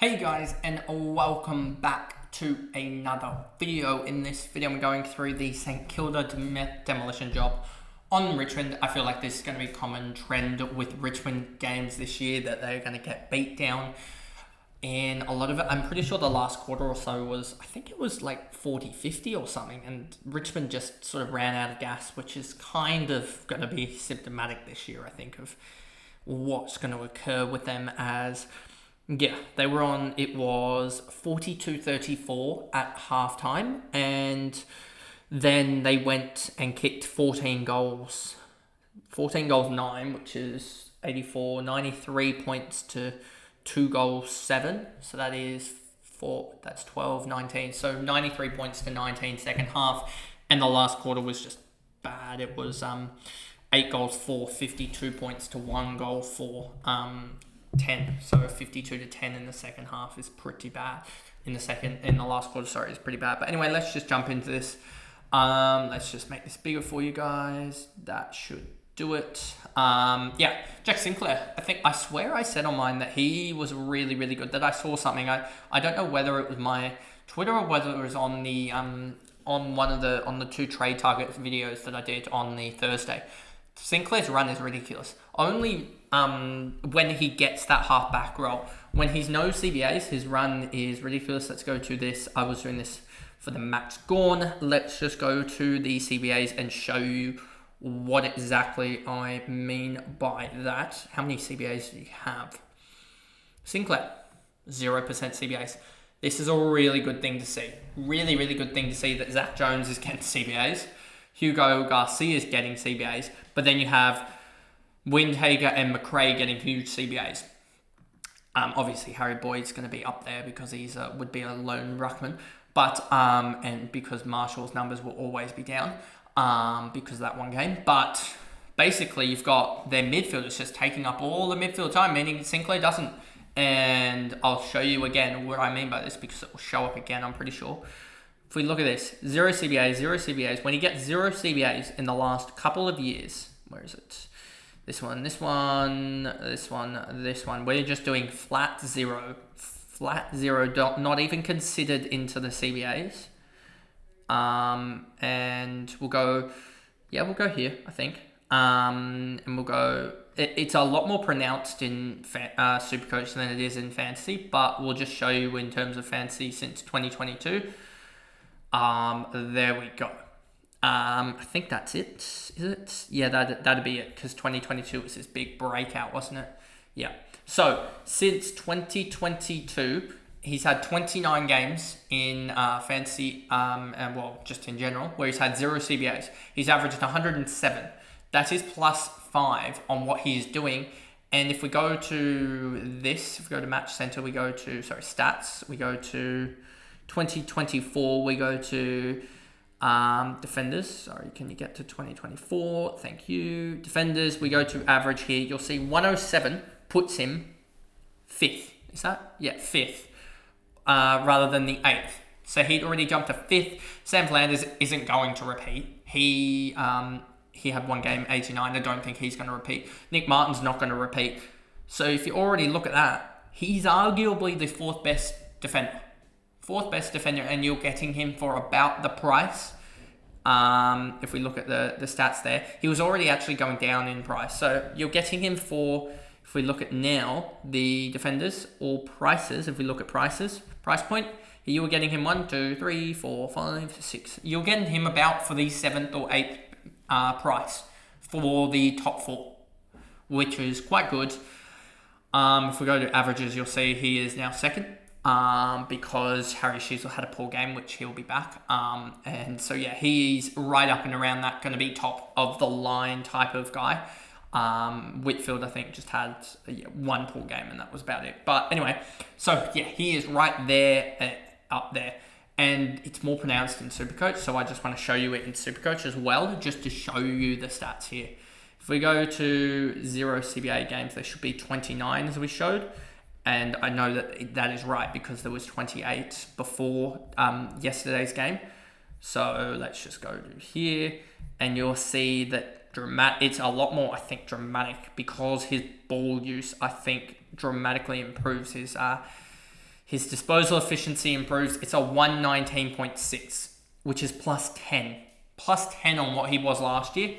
Hey guys, and welcome back to another video. In this video I'm going through the St Kilda demolition job on Richmond. I feel like this is going to be a common trend with Richmond games this year, that they're going to get beat down. And a lot of it, I'm pretty sure the last quarter or so was, I think it was like 40-50 or something, and Richmond just sort of ran out of gas, which is kind of going to be symptomatic this year, I think, of what's going to occur with them. As yeah, they were on, it was 42-34 at halftime, and then they went and kicked 14 goals 9, which is 93 points to 2 goals 7, so that is 12 19, so 93 points to 19 second half. And the last quarter was just bad. It was 8 goals 4, 52 points to 1 goal 4, 10, so 52 to 10 in the second half is pretty bad. In the last quarter, sorry, is pretty bad. But anyway, let's just jump into this. Let's just make this bigger for you guys. That should do it. Yeah, Jack Sinclair. I swear I said on mine that he was really, really good. That I saw something. I don't know whether it was my Twitter or whether it was on the on the 2 trade target videos that I did on the Thursday. Sinclair's run is ridiculous. Only when he gets that half back roll. When he's no CBAs, his run is ridiculous. Let's go to this. I was doing this for the Max Gorn. Let's just go to the CBAs and show you what exactly I mean by that. How many CBAs do you have? Sinclair, 0% CBAs. This is a really good thing to see. Really, really good thing to see that Zach Jones is getting CBAs. Hugo Garcia is getting CBAs. But then you have Windhager and Macrae getting huge CBAs. Obviously, Harry Boyd's going to be up there because he's would be a lone ruckman. But and because Marshall's numbers will always be down because of that one game. But basically, you've got their midfielders just taking up all the midfield time, meaning Sinclair doesn't. And I'll show you again what I mean by this, because it will show up again, I'm pretty sure. If we look at this, 0 CBAs. When he gets 0 CBAs in the last couple of years, where is it? This one. We're just doing flat zero, not even considered into the CBAs. And we'll go here, I think. And we'll go, it's a lot more pronounced in Supercoach than it is in Fantasy, but we'll just show you in terms of Fantasy since 2022. There we go. I think that's it. Is it? Yeah, that'd be it, because 2022 was his big breakout, wasn't it? Yeah. So since 2022, he's had 29 games in fantasy, and well, just in general, where he's had 0 CBAs. He's averaged 107. That is +5 on what he's doing. And if we go to this, if we go to Match Center, we go to stats. We go to 2024. We go to defenders. Sorry, can you get to 2024? Thank you. Defenders, we go to average here. You'll see 107 puts him 5th. Is that? Yeah, 5th. Rather than the 8th. So he'd already jumped to 5th. Sam Flanders isn't going to repeat. He had one game, 89. I don't think he's going to repeat. Nick Martin's not going to repeat. So if you already look at that, he's arguably the 4th best defender. 4th best defender, and you're getting him for about the price. If we look at the stats there, he was already actually going down in price. So you're getting him for, if we look at now, the defenders, all prices, if we look at prices, price point, you were getting him 1, 2, 3, 4, 5, 6. You're getting him about for the 7th or 8th price for the top 4, which is quite good. If we go to averages, you'll see he is now 2nd. Because Harry Sheasel had a poor game, which he'll be back. And so, yeah, he's right up and around that, going to be top of the line type of guy. Whitfield, I think, just had one poor game, and that was about it. But anyway, so, yeah, he is right there, up there. And it's more pronounced in Supercoach, so I just want to show you it in Supercoach as well, just to show you the stats here. If we go to 0 CBA games, there should be 29, as we showed. And I know that is right, because there was 28 before yesterday's game. So let's just go to here, and you'll see that it's a lot more, I think, dramatic, because his ball use, I think, dramatically improves his His disposal efficiency improves. It's a 119.6, which is plus 10. Plus 10 on what he was last year.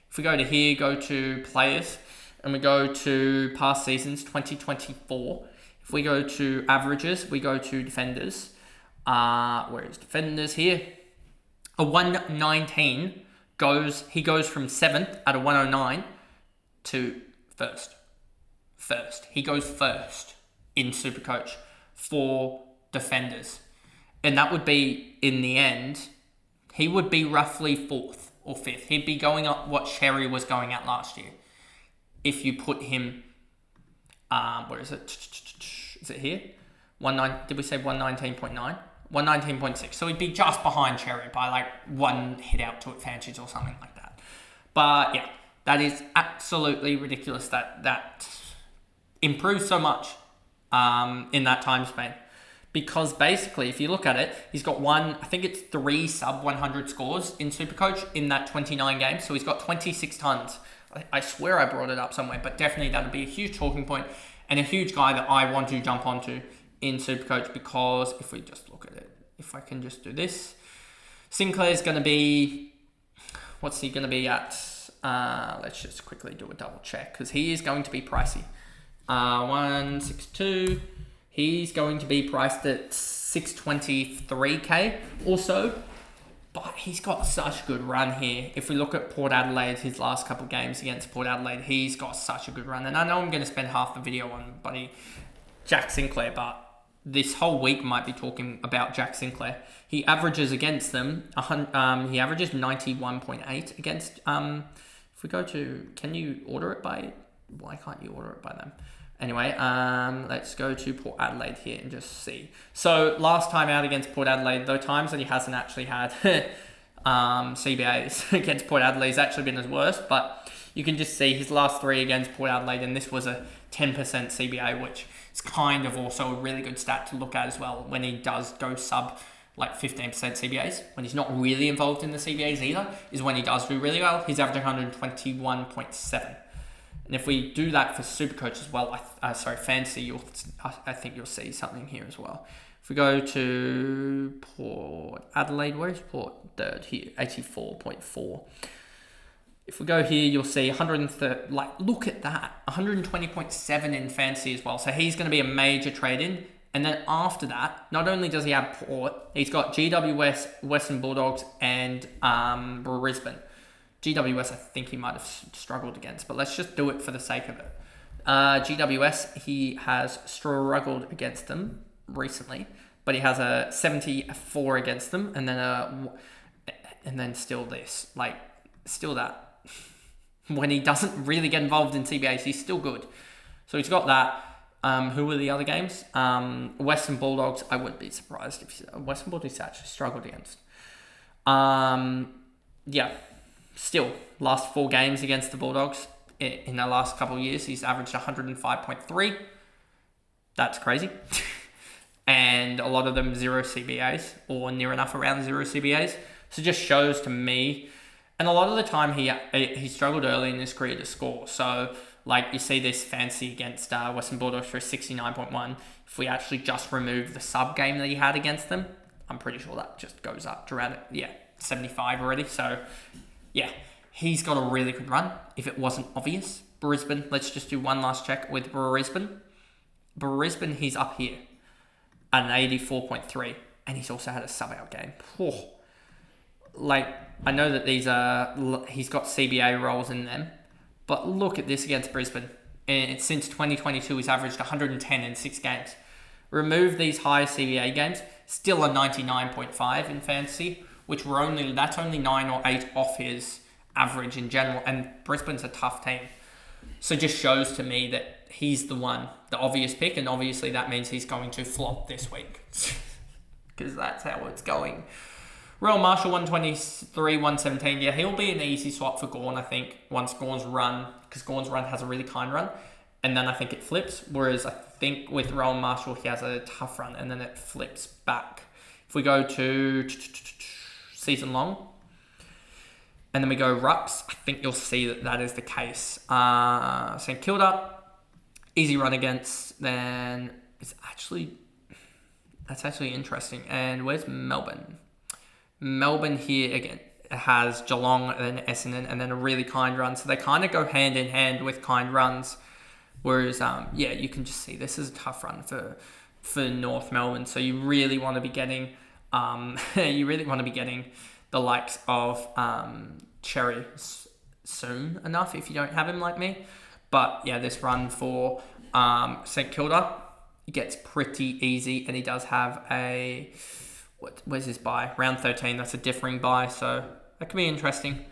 If we go to here, go to players, and we go to past seasons, 2024. If we go to averages, we go to defenders. Where is defenders here? A 119 he goes from 7th at a 109 to first. He goes first in Supercoach for defenders. And that would be, in the end, he would be roughly 4th or 5th. He'd be going up what Sherry was going at last year. If you put him, where is it? Is it here? Did we say 119.9? 119.6. So he'd be just behind Cherry by like one hit out to it fancies or something like that. But yeah, that is absolutely ridiculous that improves so much in that time span. Because basically, if you look at it, he's got I think it's 3 sub 100 scores in Supercoach in that 29 games. So he's got 26 tons. I swear I brought it up somewhere, but definitely that would be a huge talking point and a huge guy that I want to jump onto in Supercoach, because if we just look at it, if I can just do this, Sinclair's going to be, what's he going to be at? Let's just quickly do a double check, because he is going to be pricey. 162, he's going to be priced at 623k also, but he's got such a good run here. If we look at Port Adelaide, his last couple of games against Port Adelaide, he's got such a good run. And I know I'm going to spend half the video on buddy Jack Sinclair, but this whole week might be talking about Jack Sinclair. He averages against them, he averages 91.8 against, if we go to, can you order it by, why can't you order it by them? Anyway, let's go to Port Adelaide here and just see. So last time out against Port Adelaide, though times that he hasn't actually had CBAs against Port Adelaide has actually been his worst, but you can just see his last 3 against Port Adelaide, and this was a 10% CBA, which is kind of also a really good stat to look at as well when he does go sub like 15% CBAs. When he's not really involved in the CBAs either, is when he does do really well. He's averaging 121.7. And if we do that for Supercoach as well, Fantasy, I think you'll see something here as well. If we go to Port Adelaide, where is Port? Third here, 84.4. If we go here, you'll see 130, look at that, 120.7 in Fantasy as well. So he's going to be a major trade-in. And then after that, not only does he have Port, he's got GWS, Western Bulldogs, and Brisbane. GWS, I think he might have struggled against, but let's just do it for the sake of it. GWS, he has struggled against them recently, but he has a 74 against them, and then still this, still that. When he doesn't really get involved in CBAs, he's still good. So he's got that. Who were the other games? Western Bulldogs, I wouldn't be surprised if Western Bulldogs actually struggled against. Yeah. Still, last 4 games against the Bulldogs in the last couple of years, he's averaged 105.3. That's crazy. And a lot of them 0 CBAs or near enough around 0 CBAs. So it just shows to me, and a lot of the time he struggled early in his career to score. So you see this fancy against Western Bulldogs for a 69.1. If we actually just remove the sub game that he had against them, I'm pretty sure that just goes up to around 75 already. So yeah, he's got a really good run, if it wasn't obvious. Brisbane, let's just do one last check with Brisbane. Brisbane, he's up here at an 84.3, and he's also had a sub-out game. I know that these he's got CBA roles in them, but look at this against Brisbane. And since 2022, he's averaged 110 in 6 games. Remove these high CBA games, still a 99.5 in fantasy, which that's only 9 or 8 off his average in general, and Brisbane's a tough team. So it just shows to me that he's the obvious pick, and obviously that means he's going to flop this week. Because that's how it's going. Royal Marshall 123, 117. Yeah, he'll be an easy swap for Gawn, I think, once Gawn's run, because Gawn's run has a really kind run, and then I think it flips, whereas I think with Royal Marshall, he has a tough run, and then it flips back. If we go to season long, and then we go rucks, I think you'll see that is the case. St Kilda, easy run against, then it's actually, That's actually interesting. And where's Melbourne? Melbourne here again has Geelong and then Essendon and then a really kind run. So they kind of go hand in hand with kind runs. Whereas, yeah, you can just see this is a tough run for North Melbourne. So you really want to be getting, the likes of Cherry soon enough if you don't have him like me. But yeah, this run for St Kilda gets pretty easy, and he does have a where's his bye? Round 13. That's a differing bye, so that could be interesting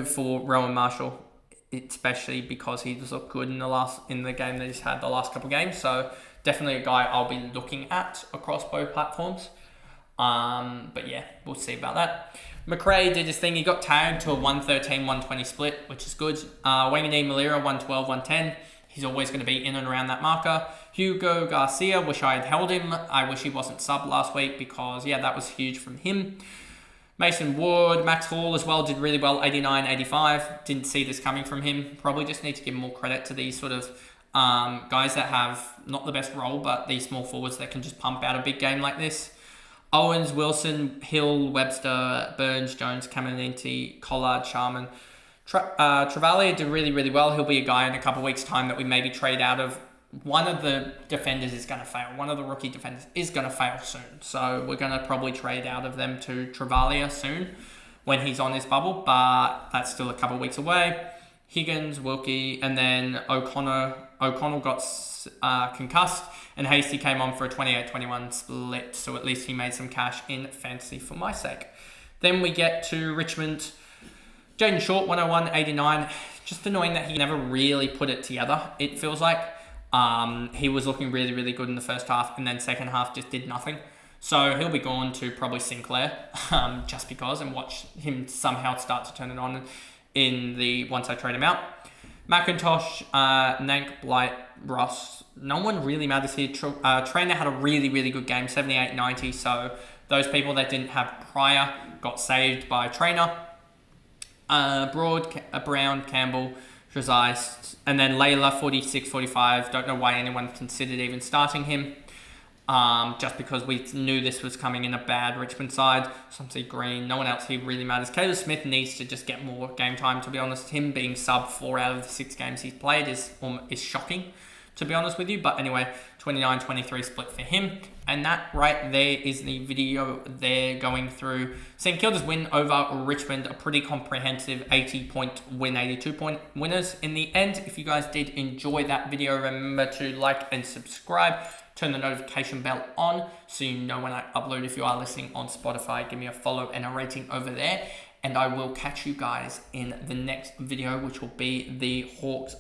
for Rowan Marshall, especially because he does look good in the game that he's had the last couple of games. So definitely a guy I'll be looking at across both platforms. But yeah, we'll see about that. Macrae did his thing. He got tagged to a 113-120 split, which is good. Wangini Malira 112-110. He's always going to be in and around that marker. Hugo Garcia, wish I had held him. I wish he wasn't sub last week because, yeah, that was huge from him. Mason Ward, Max Hall as well, did really well, 89-85. Didn't see this coming from him. Probably just need to give more credit to these sort of guys that have not the best role, but these small forwards that can just pump out a big game like this. Owens, Wilson, Hill, Webster, Burns, Jones, Caminiti, Collard, Sharman. Travalia did really, really well. He'll be a guy in a couple of weeks' time that we maybe trade out of. One of the defenders is going to fail. One of the rookie defenders is going to fail soon. So we're going to probably trade out of them to Travalia soon when he's on his bubble, but that's still a couple of weeks away. Higgins, Wilkie, and then O'Connell got concussed, and Hasty came on for a 28-21 split, so at least he made some cash in fantasy for my sake. Then we get to Richmond. Jaden Short, 101-89. Just annoying that he never really put it together, it feels like. He was looking really, really good in the first half, and then second half just did nothing. So he'll be gone to probably Sinclair, just because, and watch him somehow start to turn it on once I trade him out. McIntosh, Nank, Blight, Ross. No one really matters here. Trainer had a really, really good game, 78-90. So those people that didn't have prior got saved by Trainer. Brown, Campbell, Josiah, and then Layla, 46-45. Don't know why anyone considered even starting him. Just because we knew this was coming in a bad Richmond side. Something Green, no one else here really matters. Caleb Smith needs to just get more game time, to be honest. Him being sub 4 out of the 6 games he's played is shocking, to be honest with you. But anyway, 29-23 split for him. And that right there is the video there going through St Kilda's win over Richmond. A pretty comprehensive 80-point win, 82-point winners in the end. If you guys did enjoy that video, remember to like and subscribe. Turn the notification bell on so you know when I upload. If you are listening on Spotify, give me a follow and a rating over there. And I will catch you guys in the next video, which will be the Hawks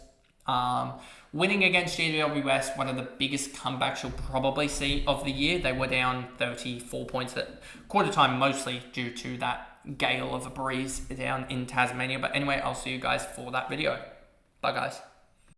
winning against GWS. One of the biggest comebacks you'll probably see of the year. They were down 34 points at quarter time, mostly due to that gale of a breeze down in Tasmania. But anyway, I'll see you guys for that video. Bye, guys.